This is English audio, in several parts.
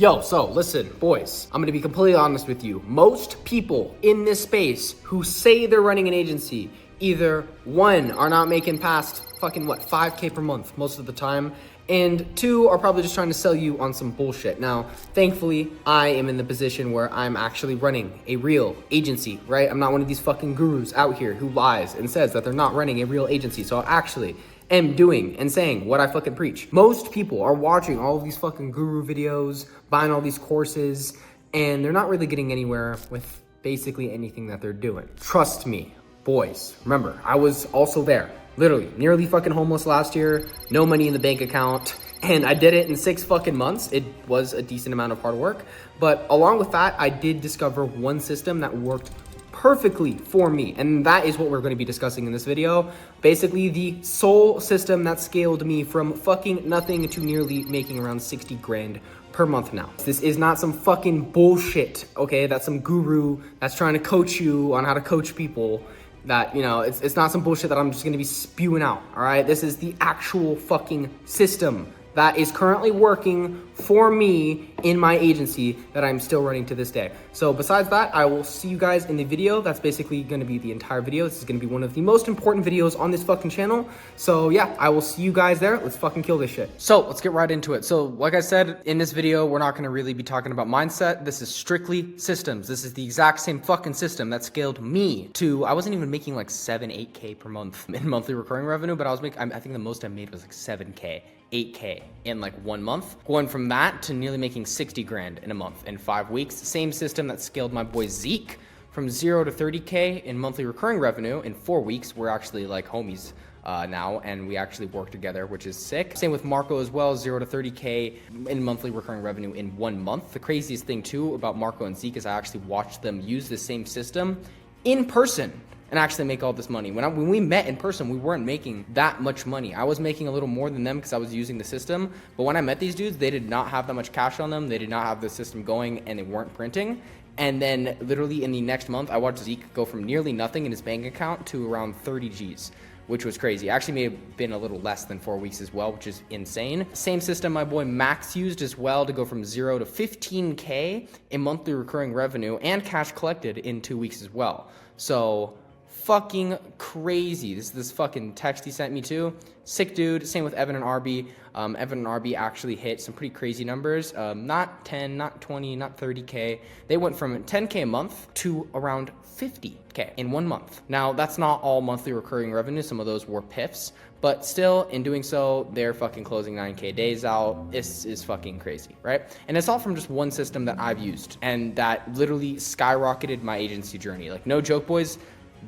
Yo, so listen, boys, I'm gonna be completely honest with you. Most people in this space who say they're running an agency either one, are not making past fucking 5K per month most of the time, and two, are probably just trying to sell you on some bullshit. Now, thankfully, I am in the position where I'm actually running a real agency, right? I'm not one of these fucking gurus out here who lies and says that they're not running a real agency. So I actually am doing and saying what I fucking preach. Most people are watching all of these fucking guru videos, buying all these courses, and they're not really getting anywhere with basically anything that they're doing. Trust me, boys. Remember, I was also there. Literally, nearly fucking homeless last year, no money in the bank account, and I did it in 6 fucking months. It was a decent amount of hard work, but along with that, I did discover one system that worked perfectly for me, and that is what we're going to be discussing in this video. Basically, the sole system that scaled me from fucking nothing to nearly making around 60 grand per month now. This is not some fucking bullshit, okay? That's some guru that's trying to coach you on how to coach people. That, you know, it's not some bullshit that I'm just gonna be spewing out, all right? This is the actual fucking system that is currently working for me in my agency that I'm still running to this day. So besides that, I will see you guys in the video. That's basically gonna be the entire video. This is gonna be one of the most important videos on this fucking channel. So yeah, I will see you guys there. Let's fucking kill this shit. So let's get right into it. So like I said, in this video, we're not gonna really be talking about mindset. This is strictly systems. This is the exact same fucking system that scaled me to, I wasn't even making like 8K per month in monthly recurring revenue, but I think the most I made was like 7K. 8K in like 1 month, going from that to nearly making 60 grand in a month in 5 weeks. Same system that scaled my boy Zeke from 0 to 30K in monthly recurring revenue in 4 weeks. We're actually like homies now, and we actually work together, which is sick. Same with Marco as well, 0 to 30K in monthly recurring revenue in 1 month. The craziest thing too about Marco and Zeke is I actually watched them use the same system in person and actually make all this money. When we met in person, we weren't making that much money. I was making a little more than them because I was using the system. But when I met these dudes, they did not have that much cash on them. They did not have the system going, and they weren't printing. And then literally in the next month, I watched Zeke go from nearly nothing in his bank account to around 30 G's, which was crazy. Actually may have been a little less than 4 weeks as well, which is insane. Same system my boy Max used as well to go from 0 to 15K in monthly recurring revenue and cash collected in 2 weeks as well. So fucking crazy. This fucking text he sent me too. Sick dude. Same with Evan and Arby. Evan and Arby actually hit some pretty crazy numbers. Not 10, not 20, not 30K. They went from 10K a month to around 50K in 1 month. Now, that's not all monthly recurring revenue. Some of those were PIFs, but still, in doing so, they're fucking closing 9K days out. This is fucking crazy, right? And it's all from just one system that I've used, and that literally skyrocketed my agency journey. Like, no joke, boys.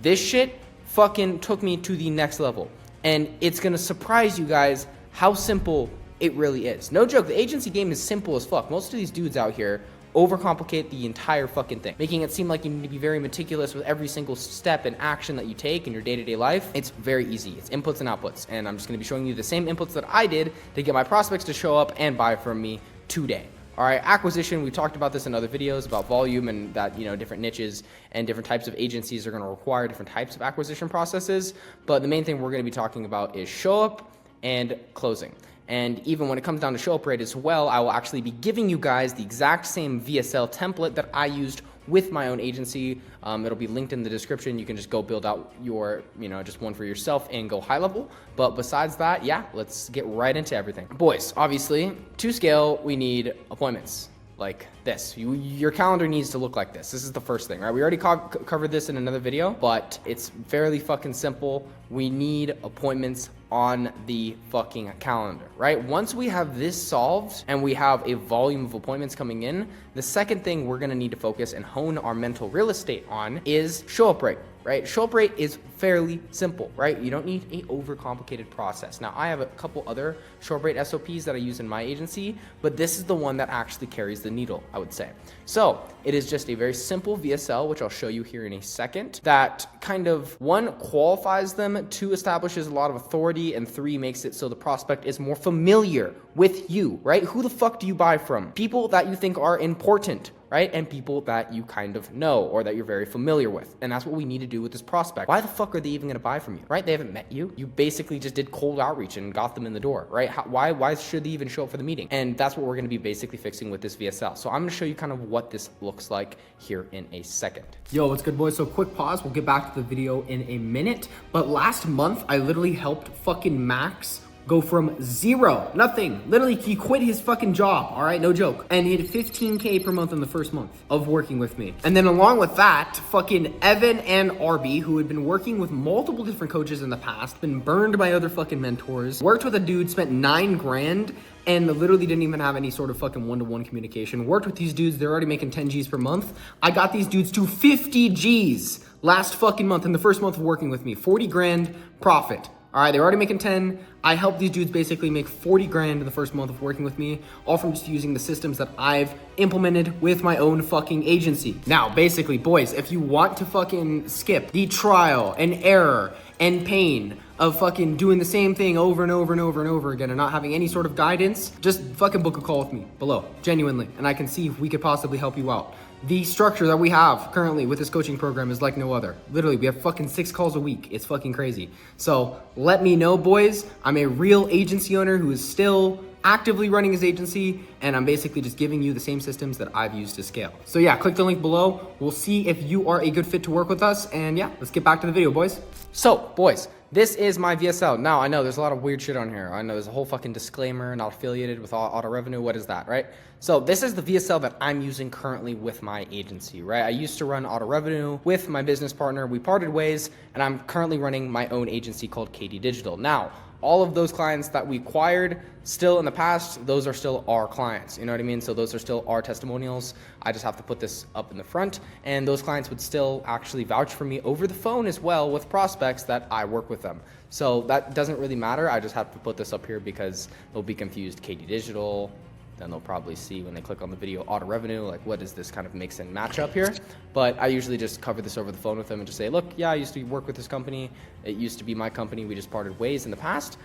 This shit fucking took me to the next level. And it's gonna surprise you guys how simple it really is. No joke, the agency game is simple as fuck. Most of these dudes out here overcomplicate the entire fucking thing, making it seem like you need to be very meticulous with every single step and action that you take in your day-to-day life. It's very easy. It's inputs and outputs. And I'm just gonna be showing you the same inputs that I did to get my prospects to show up and buy from me today. All right, acquisition, we talked about this in other videos about volume and that, you know, different niches and different types of agencies are going to require different types of acquisition processes. But the main thing we're going to be talking about is show up and closing. And even when it comes down to show up rate as well, I will actually be giving you guys the exact same VSL template that I used with my own agency. It'll be linked in the description. You can just go build out your, you know, just one for yourself and go high level. But besides that, yeah, let's get right into everything. Boys, obviously, to scale, we need appointments like this. Your calendar needs to look like this. This is the first thing, right? We already covered this in another video, but it's fairly fucking simple. We need appointments on the fucking calendar, right? Once we have this solved and we have a volume of appointments coming in, the second thing we're gonna need to focus and hone our mental real estate on is show up rate, right? Show up rate is fairly simple, right? You don't need a overcomplicated process. Now, I have a couple other show up rate SOPs that I use in my agency, but this is the one that actually carries the needle, I would say. So it is just a very simple VSL, which I'll show you here in a second, that kind of, one, qualifies them, two, establishes a lot of authority, and three, makes it so the prospect is more familiar with you, right? Who the fuck do you buy from? People that you think are important, right? And people that you kind of know or that you're very familiar with. And that's what we need to do with this prospect. Why the fuck are they even gonna buy from you, right? They haven't met you. You basically just did cold outreach and got them in the door, right? Why should they even show up for the meeting? And that's what we're gonna be basically fixing with this VSL. So I'm gonna show you kind of what this looks like here in a second. Yo, what's good, boys? So quick pause. We'll get back to the video in a minute. But last month, I literally helped fucking Max go from zero, nothing. Literally, he quit his fucking job, all right? No joke. And he had 15K per month in the first month of working with me. And then along with that, fucking Evan and Arby, who had been working with multiple different coaches in the past, been burned by other fucking mentors, worked with a dude, spent 9 grand, and literally didn't even have any sort of fucking one-to-one communication. Worked with these dudes, they're already making 10 G's per month. I got these dudes to 50 G's last fucking month, in the first month of working with me. 40 grand profit. All right, they're already making 10. I helped these dudes basically make 40 grand in the first month of working with me, all from just using the systems that I've implemented with my own fucking agency. Now, basically, boys, if you want to fucking skip the trial and error and pain of fucking doing the same thing over and over and over and over again and not having any sort of guidance, just fucking book a call with me below, genuinely, and I can see if we could possibly help you out. The structure that we have currently with this coaching program is like no other. Literally, we have fucking 6 calls a week. It's fucking crazy. So let me know, boys. I'm a real agency owner who is still actively running his agency, and I'm basically just giving you the same systems that I've used to scale. So yeah, click the link below. We'll see if you are a good fit to work with us. And yeah, let's get back to the video, boys. So, boys, this is my VSL. Now, I know there's a lot of weird shit on here. I know there's a whole fucking disclaimer, not affiliated with auto revenue. What is that, right? So this is the VSL that I'm using currently with my agency, right? I used to run auto revenue with my business partner. We parted ways, and I'm currently running my own agency called KD Digital. Now, all of those clients that we acquired still in the past, those are still our clients. You know what I mean? So those are still our testimonials. I just have to put this up in the front, and those clients would still actually vouch for me over the phone as well with prospects that I work with them. So that doesn't really matter. I just have to put this up here because they'll be confused. KD Digital, then they'll probably see when they click on the video auto revenue, like what is this kind of mix and match up here? But I usually just cover this over the phone with them and just say, look, yeah, I used to work with this company. It used to be my company. We just parted ways in the past.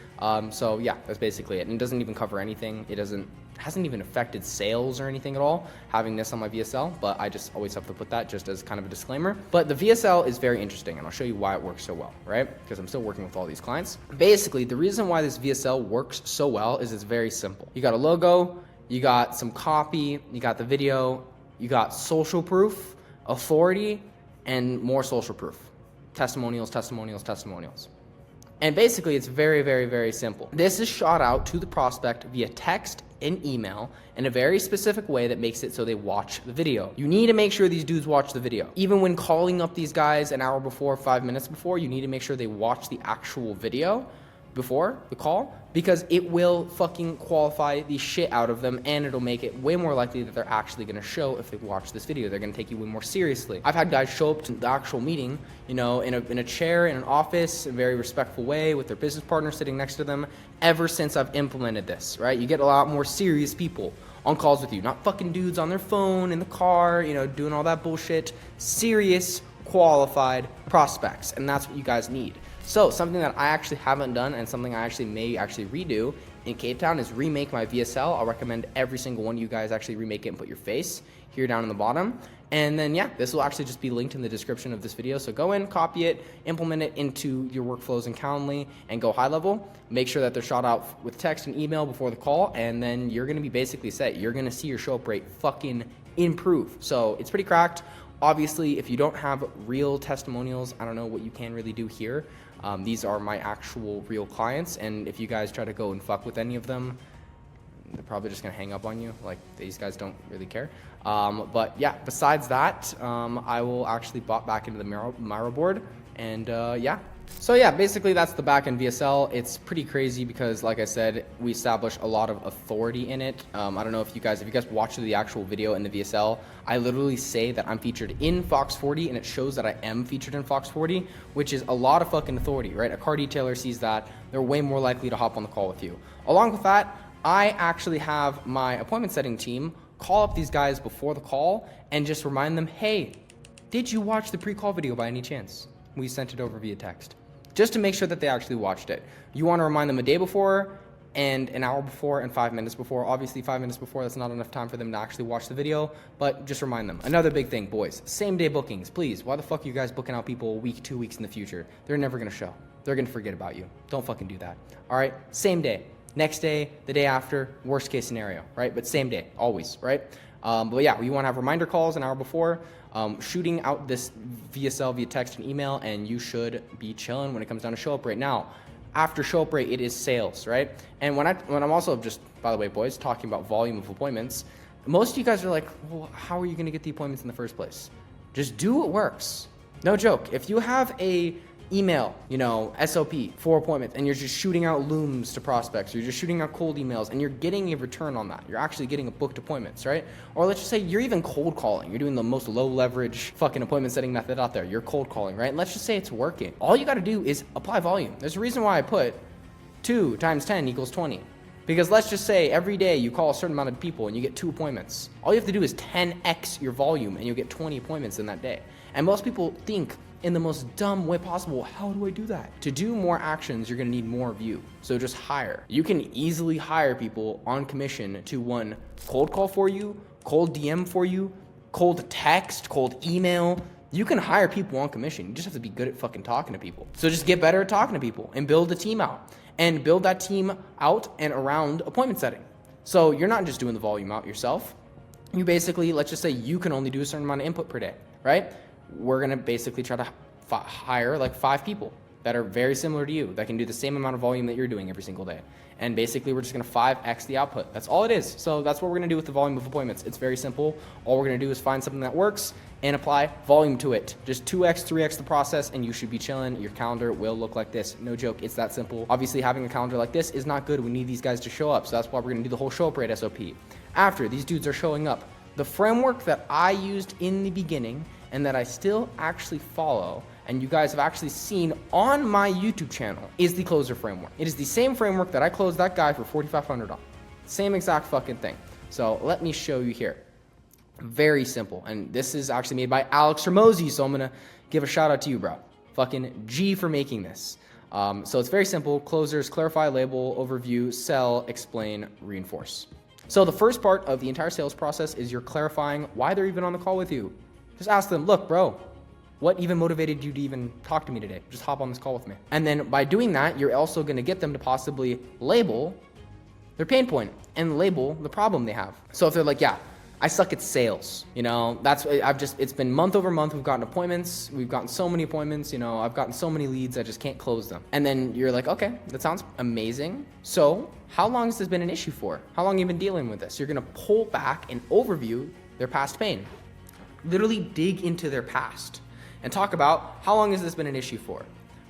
So yeah, that's basically it. And it doesn't even cover anything. It hasn't even affected sales or anything at all, having this on my VSL, but I just always have to put that just as kind of a disclaimer. But the VSL is very interesting, and I'll show you why it works so well, right? Because I'm still working with all these clients. Basically, the reason why this VSL works so well is it's very simple. You got a logo, you got some copy, you got the video, you got social proof, authority, and more social proof. Testimonials, testimonials, testimonials. And basically, it's very, very, very simple. This is shot out to the prospect via text and email in a very specific way that makes it so they watch the video. You need to make sure these dudes watch the video. Even when calling up these guys an hour before, 5 minutes before, you need to make sure they watch the actual video before the call, because it will fucking qualify the shit out of them, and it'll make it way more likely that they're actually going to show if they watch this video. They're going to take you way more seriously. I've had guys show up to the actual meeting, you know, in a chair in an office in a very respectful way with their business partner sitting next to them ever since I've implemented this, right? You get a lot more serious people on calls with you, not fucking dudes on their phone in the car, you know, doing all that bullshit. Serious, qualified prospects, and that's what you guys need. So something that I actually haven't done and something I actually may redo in Cape Town is remake my VSL. I'll recommend every single one of you guys actually remake it and put your face here down in the bottom. And then yeah, this will actually just be linked in the description of this video. So go in, copy it, implement it into your workflows in Calendly, and go high level. Make sure that they're shot out with text and email before the call, and then you're gonna be basically set. You're gonna see your show up rate fucking improve. So it's pretty cracked. Obviously, if you don't have real testimonials, I don't know what you can really do here. These are my actual real clients, and if you guys try to go and fuck with any of them, they're probably just gonna hang up on you. Like, these guys don't really care. But yeah, besides that, I will actually bot back into the Miro board, and yeah. So yeah, basically that's the backend VSL. It's pretty crazy because, like I said, we establish a lot of authority in it. I don't know if you guys watched the actual video in the VSL, I literally say that I'm featured in Fox 40, and it shows that I am featured in Fox 40, which is a lot of fucking authority, right? A car detailer sees that, they're way more likely to hop on the call with you. Along with that, I actually have my appointment setting team call up these guys before the call and just remind them, hey, did you watch the pre-call video by any chance? We sent it over via text, just to make sure that they actually watched it. You want to remind them a day before, and an hour before and 5 minutes before. Obviously 5 minutes before, that's not enough time for them to actually watch the video, but just remind them. Another big thing, boys, same day bookings, please. Why the fuck are you guys booking out people a week, 2 weeks in the future? They're never gonna show. They're gonna forget about you. Don't fucking do that. All right, same day, next day, the day after, worst case scenario, right? But same day, always, right? But yeah, you wanna have reminder calls an hour before, shooting out this VSL via text and email, and you should be chilling when it comes down to show up rate. Now, after show up rate, it is sales, right? And when I'm also just, by the way, boys, talking about volume of appointments, most of you guys are like, well, how are you gonna get the appointments in the first place? Just do what works. No joke. If you have a email, SOP for appointments, and you're just shooting out looms to prospects, you're just shooting out cold emails, and you're getting a return on that. You're actually getting a booked appointments, right? Or let's just say you're even cold calling. You're doing the most low leverage fucking appointment setting method out there. You're cold calling, right? And let's just say it's working. All you got to do is apply volume. There's a reason why I put 2 times 10 equals 20. Because let's just say every day you call a certain amount of people and you get 2 appointments. All you have to do is 10x your volume and you'll get 20 appointments in that day. And most people think in the most dumb way possible, how do I do that? To do more actions, you're gonna need more of you. So just hire. You can easily hire people on commission to one, cold call for you, cold DM for you, cold text, cold email. You can hire people on commission. You just have to be good at fucking talking to people. So just get better at talking to people and build a team out. And build that team out and around appointment setting. So you're not just doing the volume out yourself. You basically, let's just say you can only do a certain amount of input per day, right? We're gonna basically try to hire like 5 people that are very similar to you, that can do the same amount of volume that you're doing every single day. And basically we're just gonna 5x the output. That's all it is. So that's what we're gonna do with the volume of appointments. It's very simple. All we're gonna do is find something that works and apply volume to it. Just 2x, 3x the process, and you should be chilling. Your calendar will look like this. No joke, it's that simple. Obviously having a calendar like this is not good. We need these guys to show up. So that's why we're gonna do the whole show up rate SOP. After these dudes are showing up, the framework that I used in the beginning and that I still actually follow, and you guys have actually seen on my YouTube channel, is the closer framework. It is the same framework that I closed that guy for $4,500 on. Same exact fucking thing. So let me show you here. Very simple. And this is actually made by Alex Ramosi, so I'm gonna give a shout out to you, bro. Fucking G for making this. So it's very simple. Closers, clarify, label, overview, sell, explain, reinforce. So the first part of the entire sales process is you're clarifying why they're even on the call with you. Just ask them, look, bro, what even motivated you to even talk to me today? Just hop on this call with me. And then by doing that, you're also gonna get them to possibly label their pain point and label the problem they have. So if they're like, yeah, I suck at sales, it's been month over month, we've gotten appointments, we've gotten so many appointments, I've gotten so many leads, I just can't close them. And then you're like, okay, that sounds amazing. So how long has this been an issue for? How long have you been dealing with this? You're gonna pull back and overview their past pain. Literally dig into their past and talk about how long has this been an issue for?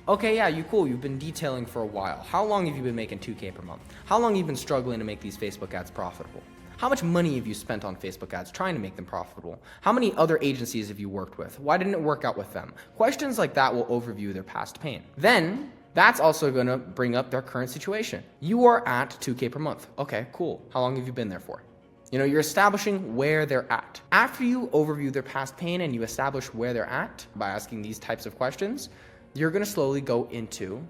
Okay, yeah, you've been detailing for a while. How long have you been making 2K per month? How long have you been struggling to make these Facebook ads profitable? How much money have you spent on Facebook ads trying to make them profitable? How many other agencies have you worked with? Why didn't it work out with them? Questions like that will overview their past pain. Then that's also gonna bring up their current situation. You are at 2K per month. Okay, cool. How long have you been there for? You're establishing where they're at. After you overview their past pain and you establish where they're at by asking these types of questions, you're gonna slowly go into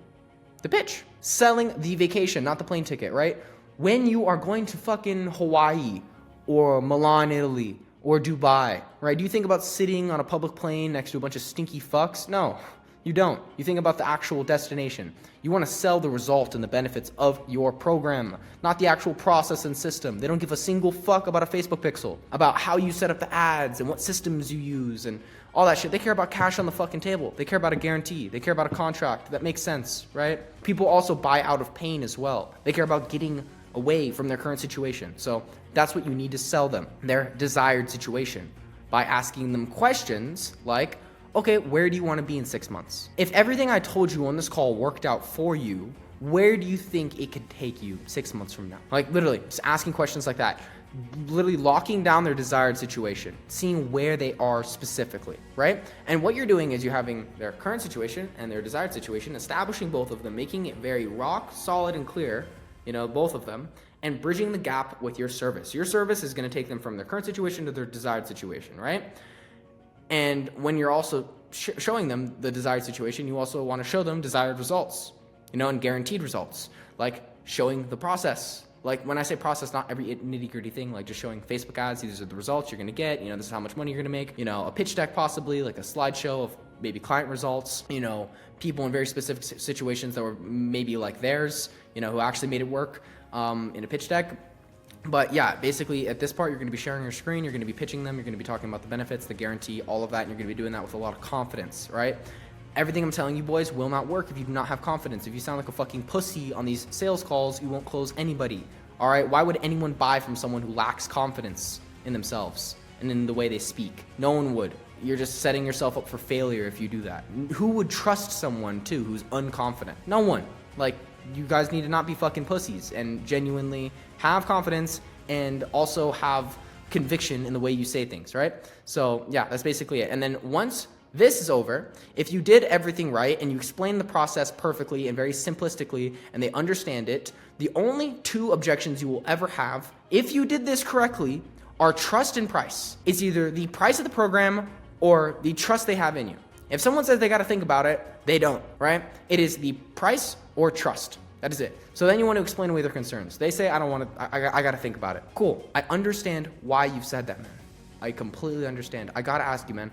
the pitch. Selling the vacation, not the plane ticket, right? When you are going to fucking Hawaii or Milan, Italy, or Dubai, right? Do you think about sitting on a public plane next to a bunch of stinky fucks? No, you don't. You think about the actual destination. You want to sell the result and the benefits of your program, not the actual process and system. They don't give a single fuck about a Facebook pixel, about how you set up the ads and what systems you use and all that shit. They care about cash on the fucking table. They care about a guarantee. They care about a contract that makes sense, right? People also buy out of pain as well. They care about getting away from their current situation. So that's what you need to sell them, their desired situation, by asking them questions like, okay, where do you want to be in 6 months? If everything I told you on this call worked out for you, where do you think it could take you 6 months from now? Like literally just asking questions like that, literally locking down their desired situation, seeing where they are specifically, right? And what you're doing is you're having their current situation and their desired situation, establishing both of them, making it very rock solid and clear, both of them, and bridging the gap with your service. Your service is going to take them from their current situation to their desired situation, right? And when you're also showing them the desired situation, you also want to show them desired results, and guaranteed results. Like showing the process. Like when I say process, not every nitty gritty thing, like just showing Facebook ads, these are the results you're going to get, this is how much money you're going to make, a pitch deck, possibly like a slideshow of maybe client results, people in very specific situations that were maybe like theirs, who actually made it work, in a pitch deck. But yeah, basically at this part, you're going to be sharing your screen, you're going to be pitching them, you're going to be talking about the benefits, the guarantee, all of that, and you're going to be doing that with a lot of confidence, right? Everything I'm telling you boys will not work if you do not have confidence. If you sound like a fucking pussy on these sales calls, you won't close anybody. All right? Why would anyone buy from someone who lacks confidence in themselves and in the way they speak? No one would. You're just setting yourself up for failure if you do that. Who would trust someone too who's unconfident? No one. Like, you guys need to not be fucking pussies and genuinely have confidence and also have conviction in the way you say things, right? So yeah, that's basically it. And then once this is over, if you did everything right and you explain the process perfectly and very simplistically and they understand it, the only two objections you will ever have, if you did this correctly, are trust and price. It's either the price of the program or the trust they have in you. If someone says they got to think about it, they don't, right? It is the price or trust. That is it. So then you want to explain away their concerns. They say, I don't want to, I got to think about it. Cool. I understand why you've said that, man. I completely understand. I got to ask you, man,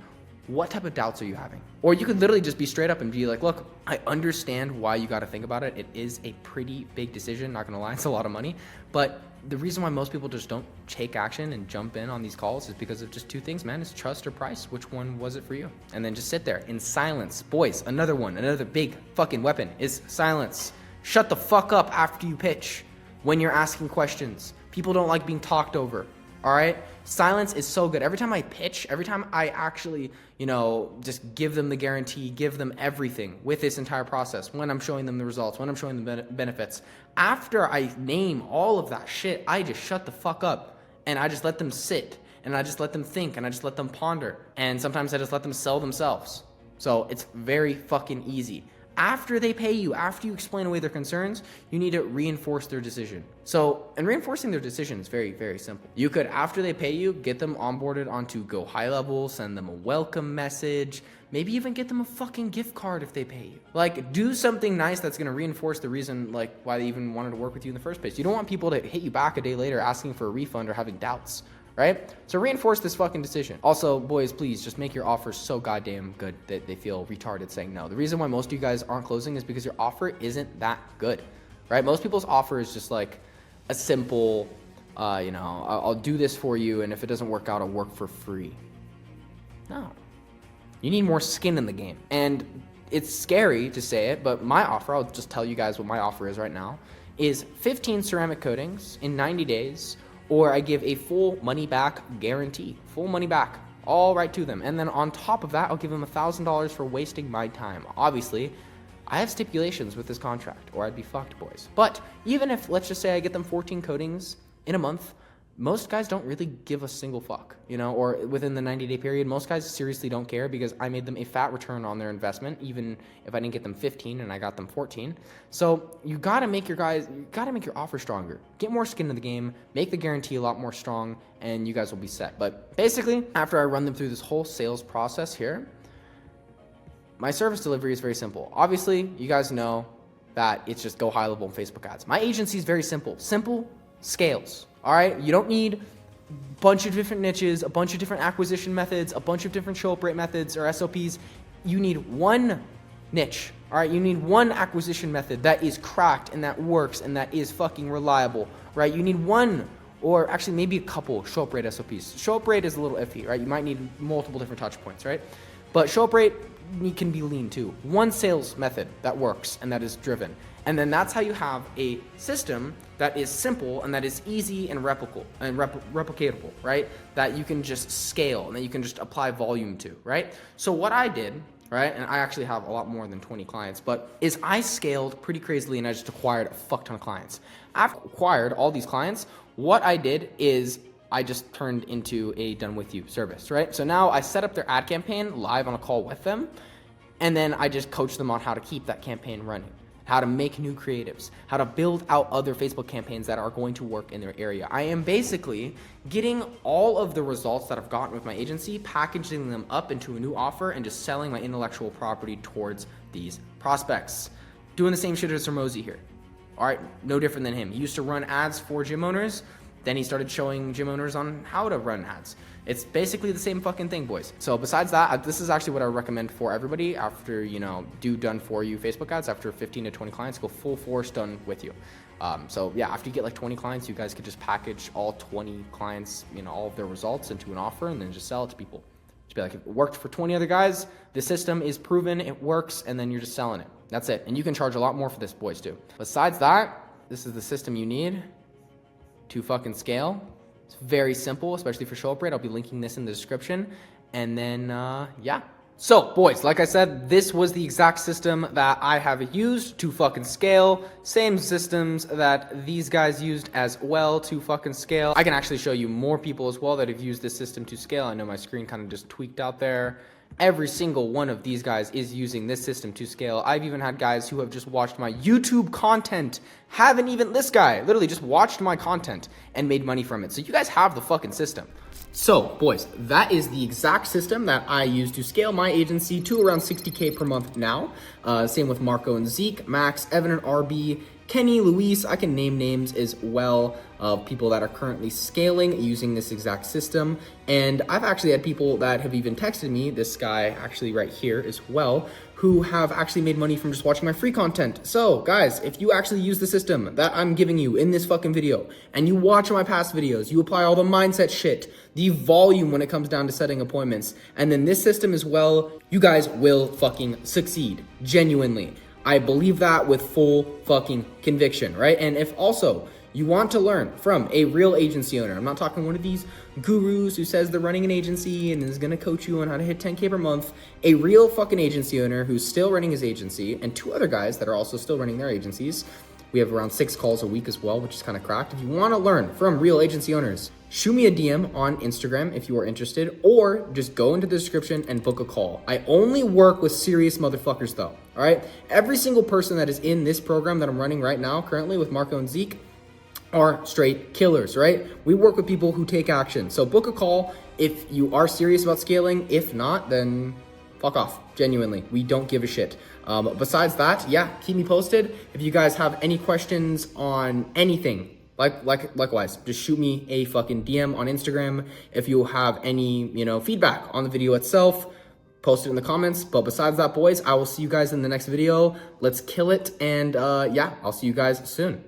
what type of doubts are you having? Or you could literally just be straight up and be like, look, I understand why you got to think about it. It is a pretty big decision. Not going to lie, it's a lot of money. But the reason why most people just don't take action and jump in on these calls is because of just two things, man. It's trust or price. Which one was it for you? And then just sit there in silence. Boys, another big fucking weapon is silence. Shut the fuck up after you pitch when you're asking questions. People don't like being talked over. All right? Silence is so good. Every time I pitch, every time I actually, just give them the guarantee, give them everything with this entire process, when I'm showing them the results, when I'm showing them the benefits, after I name all of that shit, I just shut the fuck up and I just let them sit and I just let them think and I just let them ponder. And sometimes I just let them sell themselves. So it's very fucking easy. After they pay you, after you explain away their concerns, you need to reinforce their decision. And reinforcing their decision is very, very simple. You could, after they pay you, get them onboarded onto Go High Level, send them a welcome message, maybe even get them a fucking gift card if they pay you. Like, do something nice that's going to reinforce the reason, like, why they even wanted to work with you in the first place. You don't want people to hit you back a day later asking for a refund or having doubts. Right? So reinforce this fucking decision. Also, boys, please just make your offers so goddamn good that they feel retarded saying no. The reason why most of you guys aren't closing is because your offer isn't that good, right? Most people's offer is just like a simple, I'll do this for you, and if it doesn't work out, I'll work for free. No. You need more skin in the game. And it's scary to say it, but my offer, I'll just tell you guys what my offer is right now, is 15 ceramic coatings in 90 days, or I give a full money back guarantee, full money back, all right to them. And then on top of that, I'll give them $1,000 for wasting my time. Obviously, I have stipulations with this contract, or I'd be fucked, boys. But even if, let's just say I get them 14 coatings in a month, most guys don't really give a single fuck, or within the 90-day period, most guys seriously don't care because I made them a fat return on their investment, even if I didn't get them 15 and I got them 14. So you gotta make your offer stronger. Get more skin in the game, make the guarantee a lot more strong, and you guys will be set. But basically, after I run them through this whole sales process here, my service delivery is very simple. Obviously, you guys know that it's just Go High Level on Facebook ads. My agency is very simple. Simple scales. All right, you don't need a bunch of different niches, a bunch of different acquisition methods, a bunch of different show up rate methods or SOPs. You need one niche. All right, you need one acquisition method that is cracked and that works and that is fucking reliable, right? You need one, or actually maybe a couple show up rate SOPs. Show up rate is a little iffy, right? You might need multiple different touch points, right? But show up rate can be lean too. One sales method that works and that is driven. And then that's how you have a system that is simple and that is easy and replicatable, right? That you can just scale and that you can just apply volume to, right? So what I did, right, and I actually have a lot more than 20 clients, but is I scaled pretty crazily and I just acquired a fuck ton of clients. After I acquired all these clients, what I did is I just turned into a done with you service, right? So now I set up their ad campaign live on a call with them, and then I just coach them on how to keep that campaign running, how to make new creatives, how to build out other Facebook campaigns that are going to work in their area. I am basically getting all of the results that I've gotten with my agency, packaging them up into a new offer, and just selling my intellectual property towards these prospects. Doing the same shit as Sir Mosey here. All right, no different than him. He used to run ads for gym owners. Then he started showing gym owners on how to run ads. It's basically the same fucking thing, boys. So besides that, this is actually what I recommend for everybody after, you know, do done for you Facebook ads. After 15 to 20 clients, go full force done with you. So yeah, after you get like 20 clients, you guys could just package all 20 clients, you know, all of their results into an offer and then just sell it to people. Just be like, if it worked for 20 other guys, the system is proven, it works, and then you're just selling it. That's it. And you can charge a lot more for this, boys, too. Besides that, this is the system you need to fucking scale. It's very simple, especially for show up rate. I'll be linking this in the description. And then, yeah. So, boys, like I said, this was the exact system that I have used to fucking scale. Same systems that these guys used as well to fucking scale. I can actually show you more people as well that have used this system to scale. I know my screen kind of just tweaked out there. Every single one of these guys is using this system to scale. I've even had guys who have just watched my YouTube content, this guy literally just watched my content and made money from it. So you guys have the fucking system. So, boys, that is the exact system that I use to scale my agency to around 60K per month now. Same with Marco and Zeke, Max, Evan and RB, Kenny, Luis. I can name names as well of people that are currently scaling using this exact system. And I've actually had people that have even texted me, this guy actually right here as well, who have actually made money from just watching my free content. So guys, if you actually use the system that I'm giving you in this fucking video and you watch my past videos, you apply all the mindset shit, the volume when it comes down to setting appointments, and then this system as well, you guys will fucking succeed, genuinely. I believe that with full fucking conviction, right? And if also you want to learn from a real agency owner, I'm not talking one of these gurus who says they're running an agency and is gonna coach you on how to hit 10K per month, a real fucking agency owner who's still running his agency, and two other guys that are also still running their agencies. We have around 6 calls a week as well, which is kind of cracked. If you want to learn from real agency owners, shoot me a DM on Instagram if you are interested, or just go into the description and book a call. I only work with serious motherfuckers though, all right? Every single person that is in this program that I'm running right now, currently with Marco and Zeke, are straight killers, right? We work with people who take action. So book a call if you are serious about scaling. If not, then fuck off. Genuinely, we don't give a shit. Besides that, yeah, keep me posted. If you guys have any questions on anything, likewise, just shoot me a fucking DM on Instagram. If you have any, feedback on the video itself, post it in the comments. But besides that, boys, I will see you guys in the next video. Let's kill it. And yeah, I'll see you guys soon.